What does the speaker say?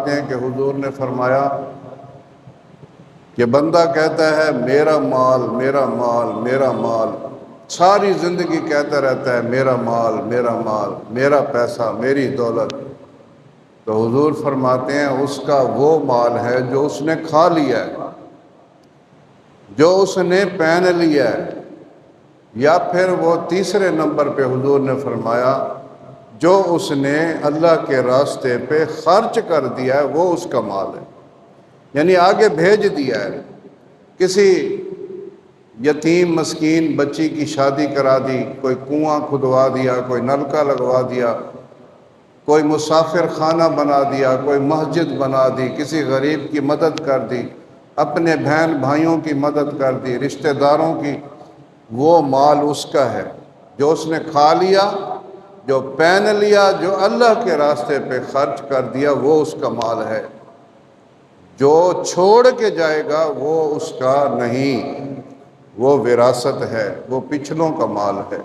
فرماتے ہیں کہ حضور نے فرمایا کہ بندہ کہتا ہے میرا مال میرا مال میرا مال، ساری زندگی کہتا رہتا ہے میرا مال میرا مال، میرا پیسہ میری دولت، تو حضور فرماتے ہیں اس کا وہ مال ہے جو اس نے کھا لیا ہے، جو اس نے پہن لیا ہے، یا پھر وہ تیسرے نمبر پہ حضور نے فرمایا جو اس نے اللہ کے راستے پہ خرچ کر دیا ہے وہ اس کا مال ہے، یعنی آگے بھیج دیا ہے۔ کسی یتیم مسکین بچی کی شادی کرا دی، کوئی کنواں کھدوا دیا، کوئی نلکا لگوا دیا، کوئی مسافر خانہ بنا دیا، کوئی مسجد بنا دی، کسی غریب کی مدد کر دی، اپنے بہن بھائیوں کی مدد کر دی، رشتہ داروں کی، وہ مال اس کا ہے جو اس نے کھا لیا، جو پہن لیا، جو اللہ کے راستے پہ خرچ کر دیا، وہ اس کا مال ہے۔ جو چھوڑ کے جائے گا وہ اس کا نہیں، وہ وراثت ہے، وہ پچھلوں کا مال ہے۔